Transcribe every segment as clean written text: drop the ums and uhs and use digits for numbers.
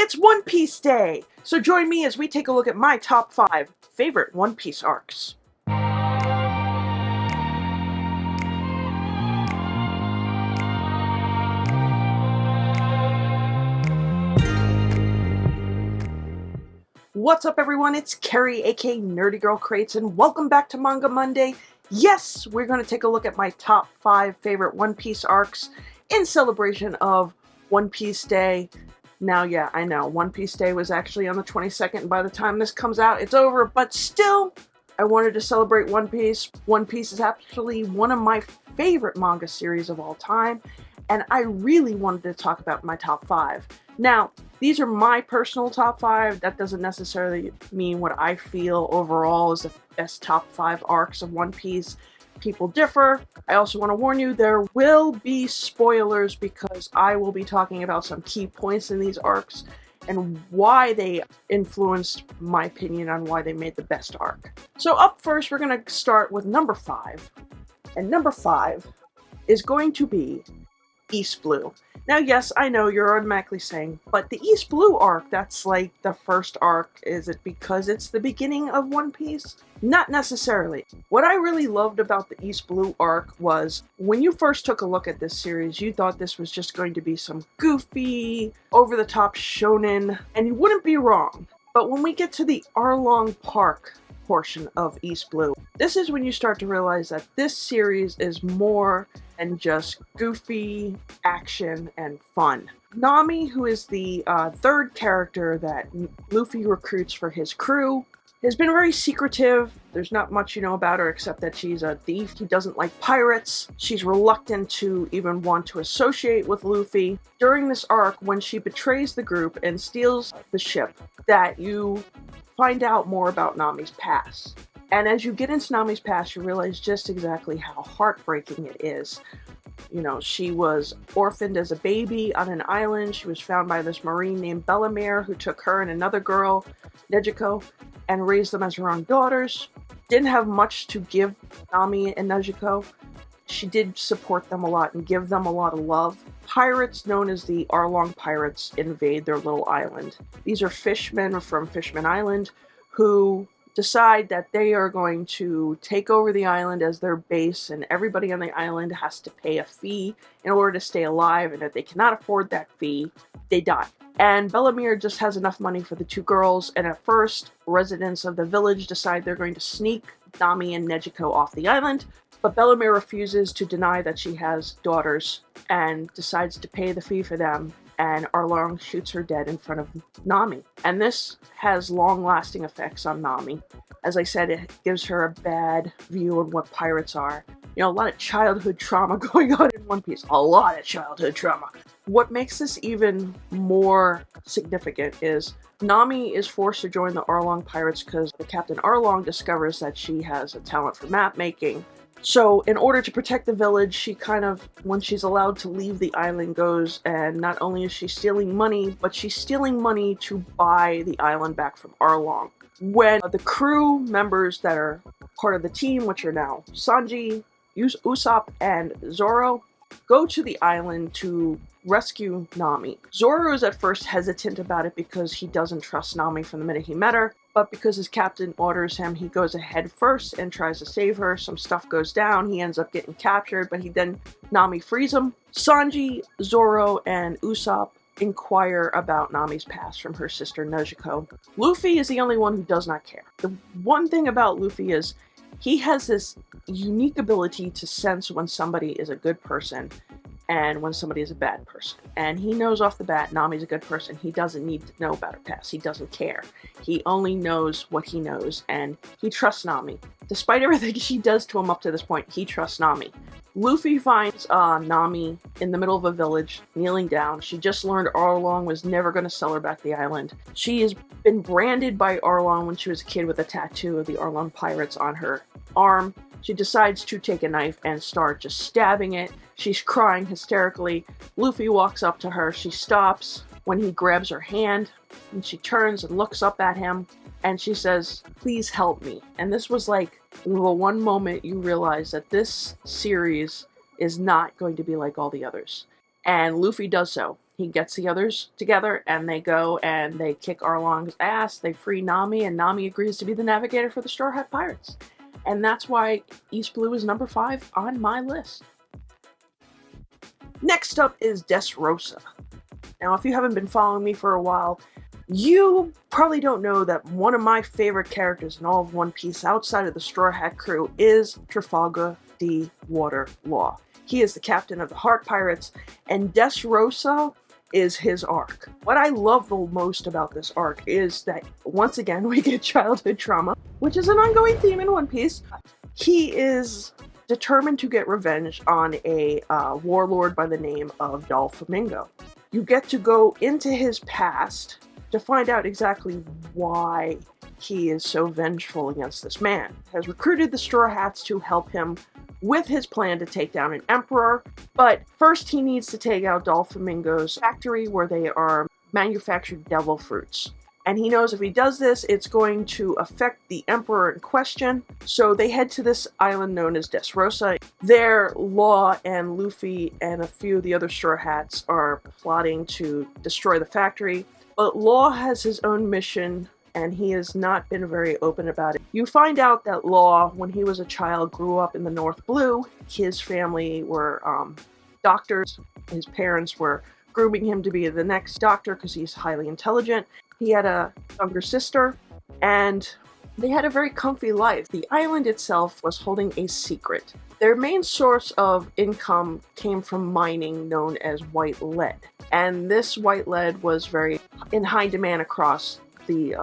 It's One Piece Day! So join me as we take a look at my top 5 favorite One Piece arcs. What's up everyone, it's Carrie aka Nerdygirlcreates and welcome back to Manga Monday. Yes, we're going to take a look at my top 5 favorite One Piece arcs in celebration of One Piece Day. Now, yeah, I know, One Piece Day was actually on the 22nd, and by the time this comes out, it's over, but still, I wanted to celebrate One Piece. One Piece is actually one of my favorite manga series of all time, and I really wanted to talk about my top 5. Now, these are my personal top 5. That doesn't necessarily mean what I feel overall is the best top 5 arcs of One Piece. People differ. I also want to warn you, there will be spoilers because I will be talking about some key points in these arcs and why they influenced my opinion on why they made the best arc. So up first, we're going to start with number 5. And number 5 is going to be East Blue. Now, yes, I know you're automatically saying, but the East Blue arc, that's like the first arc. Is it because it's the beginning of One Piece? Not necessarily. What I really loved about the East Blue arc was when you first took a look at this series, you thought this was just going to be some goofy, over-the-top shonen, and you wouldn't be wrong. But when we get to the Arlong Park portion of East Blue, this is when you start to realize that this series is more than just goofy action and fun. Nami, who is the third character that Luffy recruits for his crew, has been very secretive. There's not much you know about her except that she's a thief. He doesn't like pirates. She's reluctant to even want to associate with Luffy. During this arc, when she betrays the group and steals the ship, that you find out more about Nami's past. And as you get into Nami's past, you realize just exactly how heartbreaking it is. You know, she was orphaned as a baby on an island. She was found by this marine named Bellamere, who took her and another girl, Nezuko, and raised them as her own daughters. Didn't have much to give Nami and Nezuko. She did support them a lot and give them a lot of love. Pirates, known as the Arlong Pirates, invade their little island. These are fishmen from Fishman Island who decide that they are going to take over the island as their base, and everybody on the island has to pay a fee in order to stay alive, and if they cannot afford that fee, they die. And Bellamere just has enough money for the two girls, and at first, residents of the village decide they're going to sneak Nami and Nezuko off the island, but Bellamere refuses to deny that she has daughters and decides to pay the fee for them, and Arlong shoots her dead in front of Nami. And this has long-lasting effects on Nami. As I said, it gives her a bad view of what pirates are. You know, a lot of childhood trauma going on in One Piece. A lot of childhood trauma. What makes this even more significant is Nami is forced to join the Arlong Pirates because the Captain Arlong discovers that she has a talent for map making. So in order to protect the village, she kind of, when she's allowed to leave the island, goes, and not only is she stealing money, but she's stealing money to buy the island back from Arlong. When the crew members that are part of the team, which are now Sanji, Usopp, and Zoro, go to the island to rescue Nami. Zoro is at first hesitant about it because he doesn't trust Nami from the minute he met her, but because his captain orders him, he goes ahead first and tries to save her. Some stuff goes down, he ends up getting captured, but Nami frees him. Sanji, Zoro, and Usopp inquire about Nami's past from her sister Nezuko. Luffy is the only one who does not care. The one thing about Luffy is he has this unique ability to sense when somebody is a good person and when somebody is a bad person. And he knows off the bat Nami's a good person. He doesn't need to know about her past. He doesn't care. He only knows what he knows, and he trusts Nami. Despite everything she does to him up to this point, he trusts Nami. Luffy finds Nami in the middle of a village, kneeling down. She just learned Arlong was never going to sell her back the island. She has been branded by Arlong when she was a kid with a tattoo of the Arlong Pirates on her arm. She decides to take a knife and start just stabbing it. She's crying hysterically. Luffy walks up to her. She stops when he grabs her hand, and she turns and looks up at him, and she says, "Please help me." And this was like the one moment you realize that this series is not going to be like all the others. And Luffy does so. he gets the others together, and they go and they kick Arlong's ass. They free Nami, and Nami agrees to be the navigator for the Straw Hat Pirates. And that's why East Blue is number 5 on my list. Next up is Dressrosa. Now, if you haven't been following me for a while, you probably don't know that one of my favorite characters in all of One Piece outside of the Straw Hat crew is Trafalgar D. Water Law. He is the captain of the Heart Pirates, and Dressrosa is his arc. What I love the most about this arc is that, once again, we get childhood trauma, which is an ongoing theme in One Piece. He is determined to get revenge on a warlord by the name of Doflamingo. You get to go into his past to find out exactly why he is so vengeful against this man. He has recruited the Straw Hats to help him with his plan to take down an emperor, but first he needs to take out Doflamingo's factory where they are manufactured devil fruits. And he knows if he does this, it's going to affect the emperor in question. So they head to this island known as Dressrosa. There, Law and Luffy and a few of the other Straw Hats are plotting to destroy the factory. But Law has his own mission, and he has not been very open about it. You find out that Law, when he was a child, grew up in the North Blue. His family were doctors. His parents were grooming him to be the next doctor because he's highly intelligent. He had a younger sister, and they had a very comfy life. The island itself was holding a secret. Their main source of income came from mining known as white lead. And this white lead was very in high demand across the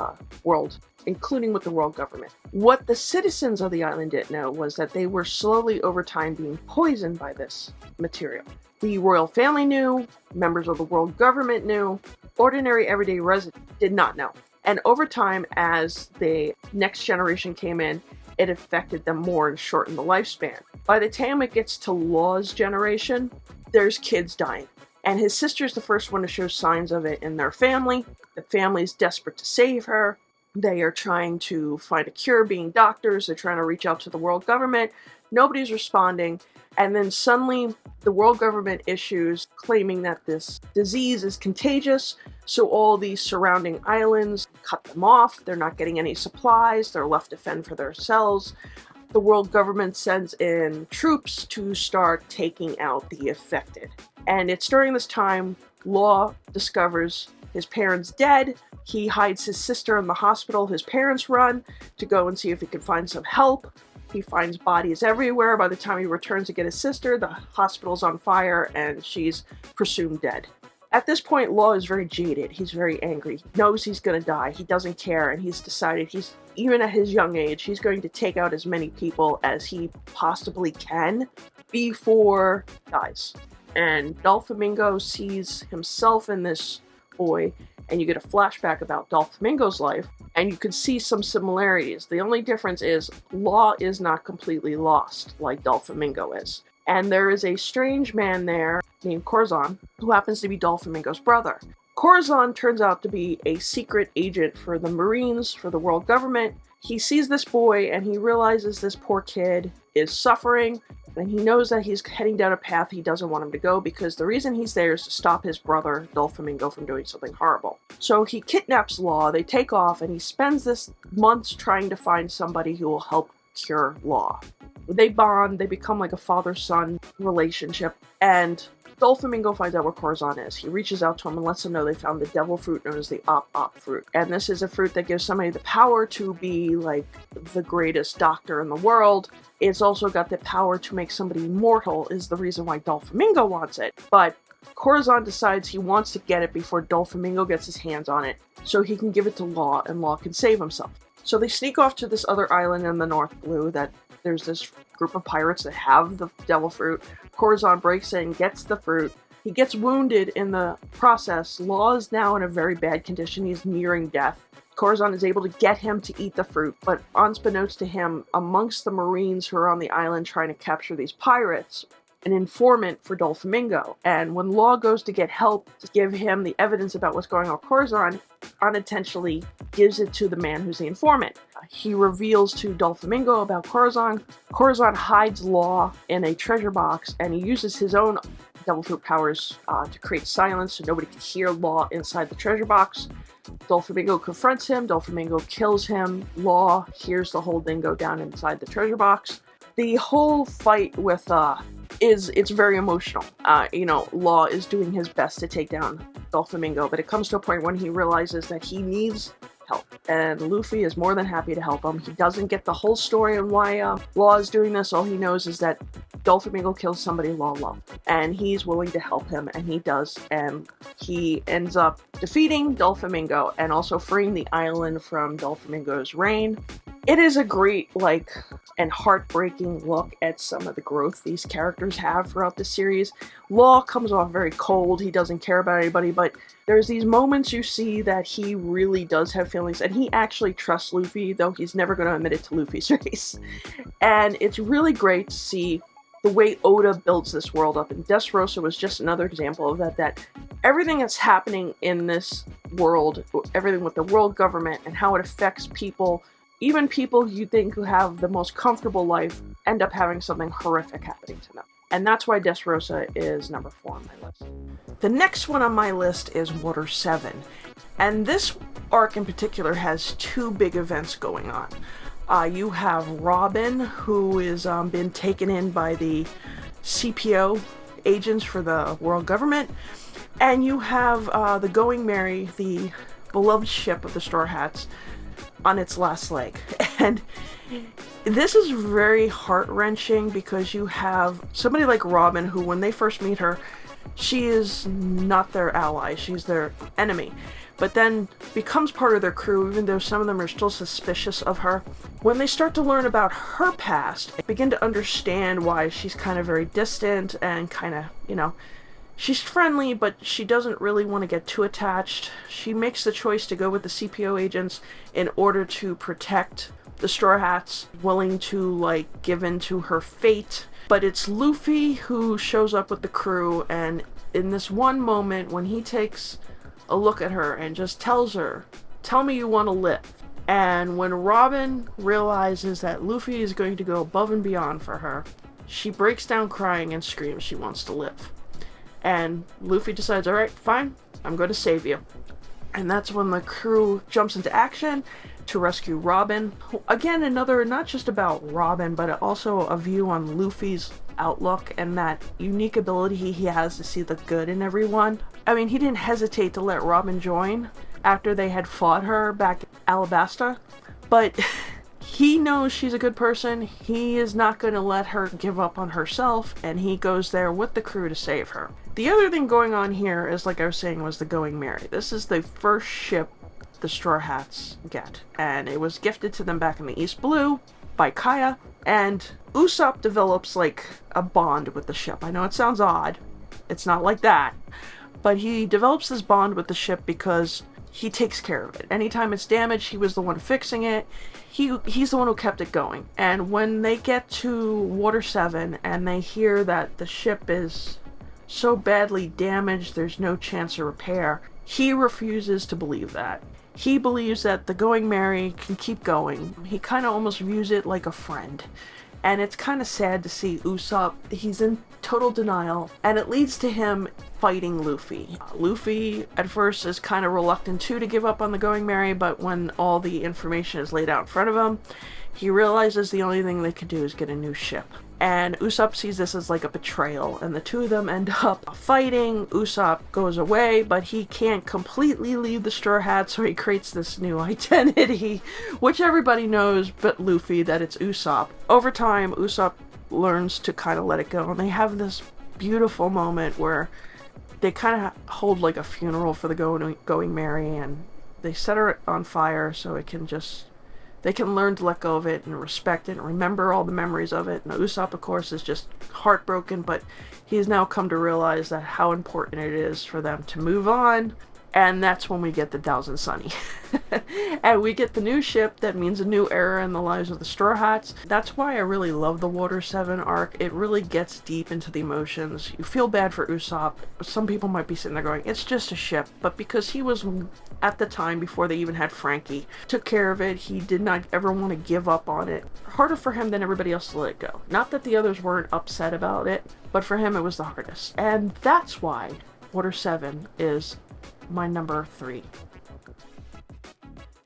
world, including with the world government. What the citizens of the island didn't know was that they were slowly over time being poisoned by this material. The royal family knew, members of the world government knew, ordinary everyday residents did not know. And over time, as the next generation came in, it affected them more and shortened the lifespan. By the time it gets to Law's generation, there's kids dying. And his sister's the first one to show signs of it in their family. The family's desperate to save her. They are trying to find a cure, being doctors. They're trying to reach out to the world government. Nobody's responding. And then suddenly, the world government issues claiming that this disease is contagious. So all these surrounding islands cut them off. They're not getting any supplies. They're left to fend for themselves. The world government sends in troops to start taking out the affected. And it's during this time, Law discovers his parents dead. He hides his sister in the hospital his parents run to go and see if he can find some help. He finds bodies everywhere. By the time he returns to get his sister, the hospital's on fire and she's presumed dead. At this point, Law is very jaded. He's very angry. He knows he's going to die. He doesn't care, and he's decided even at his young age, he's going to take out as many people as he possibly can before he dies. And Doflamingo sees himself in this boy, and you get a flashback about Doflamingo's life, and you can see some similarities. The only difference is Law is not completely lost like Doflamingo is. And there is a strange man there named Corazon, who happens to be Doflamingo's brother. Corazon turns out to be a secret agent for the Marines, for the world government. He sees this boy and he realizes this poor kid is suffering, and he knows that he's heading down a path he doesn't want him to go because the reason he's there is to stop his brother, Doflamingo, from doing something horrible. So he kidnaps Law, they take off, and he spends this months trying to find somebody who will help cure Law. They bond, they become like a father-son relationship, and Doflamingo finds out where Corazon is. He reaches out to him and lets him know they found the devil fruit known as the Op fruit. And this is a fruit that gives somebody the power to be like the greatest doctor in the world. It's also got the power to make somebody immortal, is the reason why Doflamingo wants it. But Corazon decides he wants to get it before Doflamingo gets his hands on it, so he can give it to Law, and Law can save himself. So they sneak off to this other island in the North Blue that there's this group of pirates that have the devil fruit. Corazon breaks in, gets the fruit. He gets wounded in the process. Law is now in a very bad condition. He's nearing death. Corazon is able to get him to eat the fruit, but unbeknownst to him, amongst the Marines who are on the island trying to capture these pirates, an informant for Doflamingo. And when Law goes to get help to give him the evidence about what's going on with Corazon, unintentionally gives it to the man who's the informant. He reveals to Doflamingo about Corazon. Corazon hides Law in a treasure box, and he uses his own devil fruit powers to create silence so nobody can hear Law inside the treasure box. Doflamingo confronts him, Doflamingo kills him, Law hears the whole thing go down inside the treasure box. The whole fight with it's very emotional. Law is doing his best to take down Doflamingo, but it comes to a point when he realizes that he needs help, and Luffy is more than happy to help him. He doesn't get the whole story on why Law is doing this. All he knows is that Doflamingo kills somebody Law loved, and he's willing to help him, and he does, and he ends up defeating Doflamingo and also freeing the island from Doflamingo's reign. It is a great, and heartbreaking look at some of the growth these characters have throughout the series. Law comes off very cold, he doesn't care about anybody, but there's these moments you see that he really does have feelings, and he actually trusts Luffy, though he's never going to admit it to Luffy's face. And it's really great to see the way Oda builds this world up, and Dressrosa was just another example of that everything that's happening in this world, everything with the world government and how it affects people, even people you think who have the most comfortable life end up having something horrific happening to them. And that's why Dressrosa is number 4 on my list. The next one on my list is Water 7. And this arc in particular has 2 big events going on. You have Robin, who is been taken in by the CPO agents for the world government. And you have the Going Merry, the beloved ship of the Straw Hats, on its last leg. And this is very heart-wrenching because you have somebody like Robin who, when they first meet her, she is not their ally, she's their enemy, but then becomes part of their crew, even though some of them are still suspicious of her. When they start to learn about her past, they begin to understand why she's kind of very distant and kind of, she's friendly, but she doesn't really want to get too attached. She makes the choice to go with the CPO agents in order to protect the Straw Hats, willing to, give in to her fate. But it's Luffy who shows up with the crew, and in this one moment when he takes a look at her and just tells her, "Tell me you want to live." And when Robin realizes that Luffy is going to go above and beyond for her, she breaks down crying and screams she wants to live. And Luffy decides, alright, fine, I'm going to save you. And that's when the crew jumps into action to rescue Robin. Again, another, not just about Robin, but also a view on Luffy's outlook and that unique ability he has to see the good in everyone. I mean, he didn't hesitate to let Robin join after they had fought her back in Alabasta, but he knows she's a good person. He is not going to let her give up on herself, and he goes there with the crew to save her. The other thing going on here is, like I was saying, was the Going Merry. This is the first ship the Straw Hats get, and it was gifted to them back in the East Blue by Kaya, and Usopp develops a bond with the ship. I know it sounds odd, it's not like that, but he develops this bond with the ship because he takes care of it. Anytime it's damaged, he was the one fixing it. He's the one who kept it going. And when they get to Water 7 and they hear that the ship is so badly damaged there's no chance of repair, he refuses to believe that. He believes that the Going Merry can keep going. He kind of almost views it like a friend. And it's kind of sad to see Usopp, he's in total denial, and it leads to him fighting Luffy. Luffy at first is kind of reluctant too to give up on the Going Merry, but when all the information is laid out in front of him, he realizes the only thing they can do is get a new ship. And Usopp sees this as like a betrayal, and the two of them end up fighting. Usopp goes away, but he can't completely leave the Straw Hat, so he creates this new identity, which everybody knows but Luffy, that it's Usopp. Over time, Usopp learns to kind of let it go, and they have this beautiful moment where they kind of hold like a funeral for the Going Merry, and they set her on fire so it can just... they can learn to let go of it and respect it and remember all the memories of it. And Usopp, of course, is just heartbroken, but he's now come to realize that how important it is for them to move on And that's when we get the Thousand Sunny. And we get the new ship that means a new era in the lives of the Straw Hats. That's why I really love the Water 7 arc. It really gets deep into the emotions. You feel bad for Usopp. Some people might be sitting there going, it's just a ship. But because he was, at the time, before they even had Frankie, took care of it, he did not ever want to give up on it. Harder for him than everybody else to let it go. Not that the others weren't upset about it, but for him it was the hardest. And that's why Water 7 is my number 3.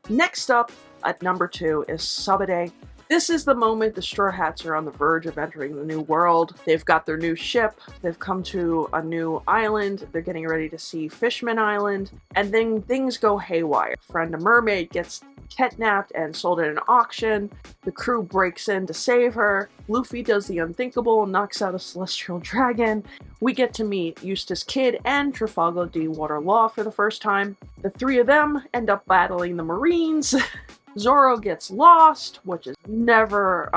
Next up at number 2 is Sabade. This is the moment the Straw Hats are on the verge of entering the new world. They've got their new ship, they've come to a new island, they're getting ready to see Fishman Island, and then things go haywire. Friend a mermaid gets kidnapped and sold at an auction. The crew breaks in to save her. Luffy does the unthinkable and knocks out a celestial dragon. We get to meet Eustace Kid and Trafalgar D. Water Law for the first time. The three of them end up battling the Marines. Zoro gets lost, which is never,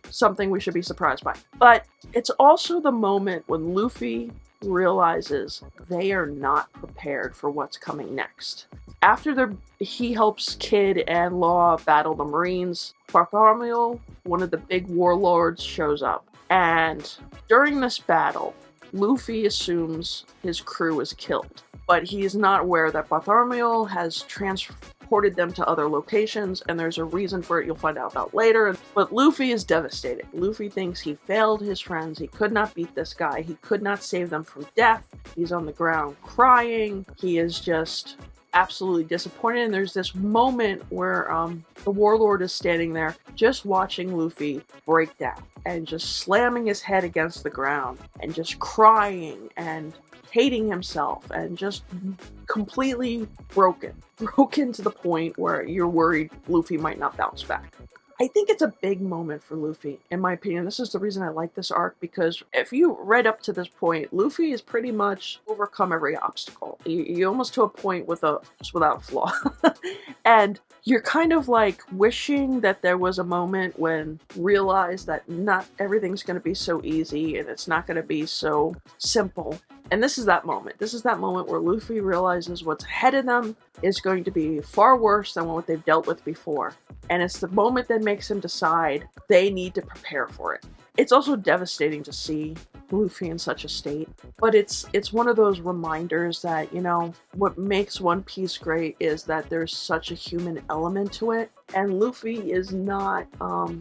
something we should be surprised by. But it's also the moment when Luffy realizes they are not prepared for what's coming next. After he helps Kid and Law battle the Marines, Bartholomew, one of the big warlords, shows up. And during this battle, Luffy assumes his crew is killed. But he is not aware that Bartholomew has transported them to other locations, and there's a reason for it you'll find out about later. But Luffy is devastated. Luffy thinks he failed his friends. He could not beat this guy. He could not save them from death. He's on the ground crying. He is just absolutely disappointed, and there's this moment where the warlord is standing there just watching Luffy break down and just slamming his head against the ground and just crying and hating himself and just completely broken to the point where you're worried Luffy might not bounce back. I think it's a big moment for Luffy, in my opinion. This is the reason I like this arc, because if you read up to this point, Luffy has pretty much overcome every obstacle. You're almost to a point just without a flaw. And you're kind of like wishing that there was a moment when realize that not everything's going to be so easy and it's not going to be so simple. And this is that moment. This is that moment where Luffy realizes what's ahead of them is going to be far worse than what they've dealt with before. And it's the moment that makes him decide they need to prepare for it. It's also devastating to see Luffy in such a state, but it's one of those reminders that, what makes One Piece great is that there's such a human element to it, and Luffy is not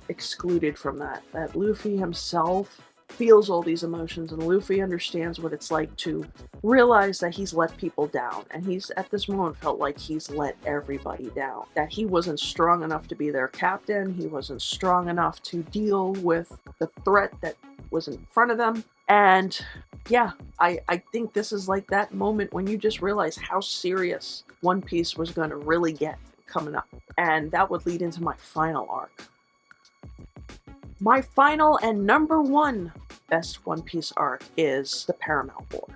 excluded from that. That Luffy himself feels all these emotions, and Luffy understands what it's like to realize that he's let people down, and he's at this moment felt like he's let everybody down, that he wasn't strong enough to be their captain, he wasn't strong enough to deal with the threat that was in front of them. And yeah, I think this is like that moment when you just realize how serious One Piece was going to really get coming up, and that would lead into my final arc. My final and number 1 best One Piece arc is the Paramount War.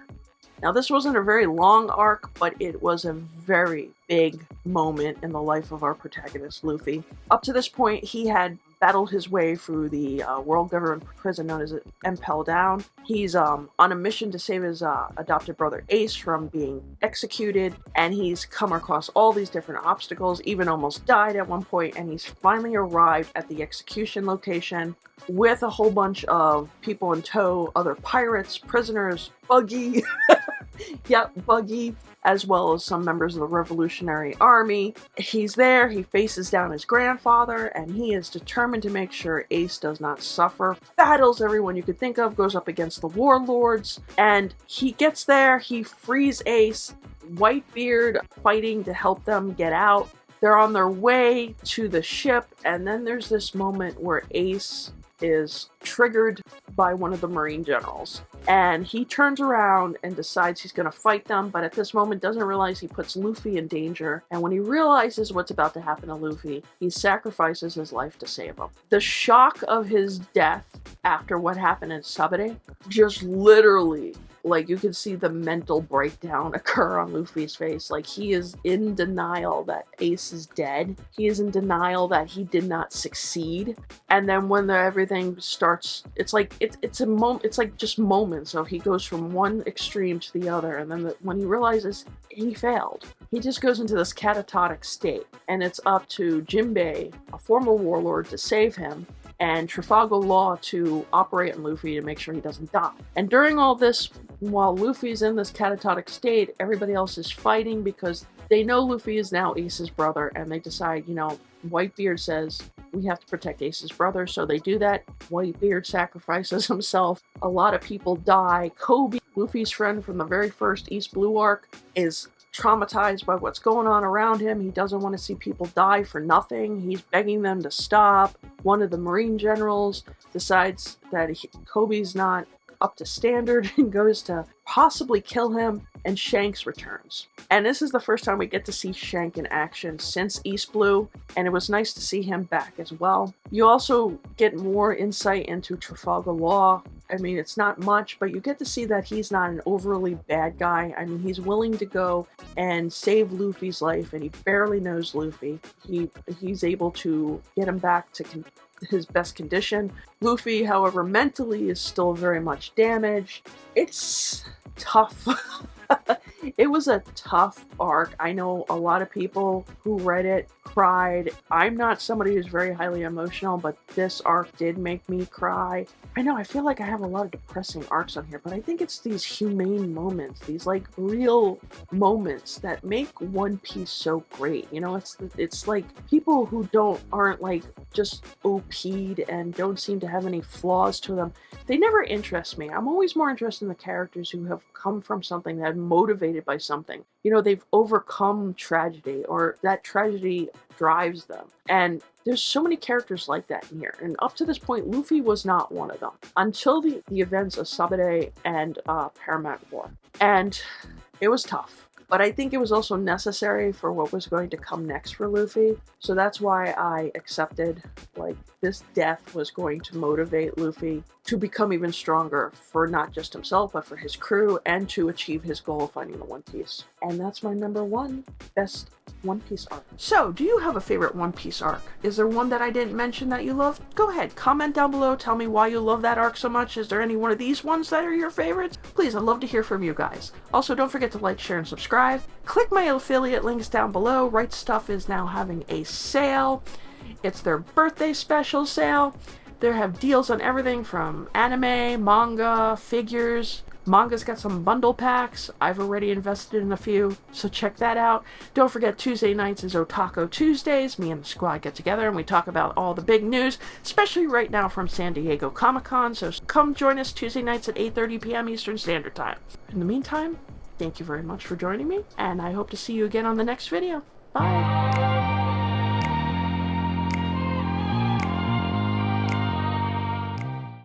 Now, this wasn't a very long arc, but it was a very big moment in the life of our protagonist, Luffy. Up to this point, he had battled his way through the world government prison known as Impel Down. He's on a mission to save his adopted brother Ace from being executed, and he's come across all these different obstacles, even almost died at one point, and he's finally arrived at the execution location with a whole bunch of people in tow, other pirates, prisoners, Buggy, Buggy, as well as some members of the Revolutionary Army. He's there, he faces down his grandfather, and he is determined to make sure Ace does not suffer. Battles everyone you could think of, goes up against the warlords, and he gets there, he frees Ace, Whitebeard fighting to help them get out. They're on their way to the ship, and then there's this moment where Ace is triggered by one of the Marine generals, and he turns around and decides he's going to fight them, but at this moment doesn't realize he puts Luffy in danger, and when he realizes what's about to happen to Luffy, he sacrifices his life to save him. The shock of his death after what happened in Sabare just literally Like, you can see the mental breakdown occur on Luffy's face. Like, he is in denial that Ace is dead. He is in denial that he did not succeed. And then when everything starts, it's like it's a moment. It's like just moments. So he goes from one extreme to the other, and then when he realizes he failed, he just goes into this catatonic state, and it's up to Jinbei, a former warlord, to save him, and Trafalgar Law to operate on Luffy to make sure he doesn't die. And during all this, while Luffy's in this catatonic state, everybody else is fighting because they know Luffy is now Ace's brother, and they decide, you know, Whitebeard says, we have to protect Ace's brother, so they do that. Whitebeard sacrifices himself. A lot of people die. Kobe, Luffy's friend from the very first East Blue arc, is traumatized by what's going on around him. He doesn't want to see people die for nothing. He's begging them to stop. One of the Marine generals decides that Kobe's not up to standard and goes to possibly kill him, and Shanks returns. And this is the first time we get to see Shank in action since East Blue, and it was nice to see him back as well. You also get more insight into Trafalgar Law. I mean, it's not much, but you get to see that he's not an overly bad guy. I mean, he's willing to go and save Luffy's life, and he barely knows Luffy. He's able to get him back to his best condition. Luffy, however, mentally is still very much damaged. It's tough. It was a tough arc. I know a lot of people who read it cried. I'm not somebody who's very highly emotional, but this arc did make me cry. I know, I feel like I have a lot of depressing arcs on here, but I think it's these humane moments, these like real moments that make One Piece so great. You know, it's like people who aren't like just OP'd and don't seem to have any flaws to them. They never interest me. I'm always more interested in the characters who have come from something, that are motivated by something. You know, they've overcome tragedy, or that tragedy drives them. And there's so many characters like that in here. And up to this point, Luffy was not one of them. Until the events of Sabade and Paramount War. And it was tough. But I think it was also necessary for what was going to come next for Luffy. So that's why I accepted, like, this death was going to motivate Luffy to become even stronger for not just himself, but for his crew, and to achieve his goal of finding the One Piece. And that's my number one best One Piece arc. So, do you have a favorite One Piece arc? Is there one that I didn't mention that you love? Go ahead, comment down below, tell me why you love that arc so much. Is there any one of these ones that are your favorites? Please, I'd love to hear from you guys. Also, don't forget to like, share, and subscribe. Click my affiliate links down below. Right Stuff is now having a sale. It's their birthday special sale. They have deals on everything from anime, manga, figures. Manga's got some bundle packs. I've already invested in a few, so check that out. Don't forget, Tuesday nights is Otaku Tuesdays. Me and the squad get together and we talk about all the big news, especially right now from San Diego Comic-Con. So come join us Tuesday nights at 8:30 p.m. Eastern Standard Time. In the meantime, thank you very much for joining me, and I hope to see you again on the next video. Bye!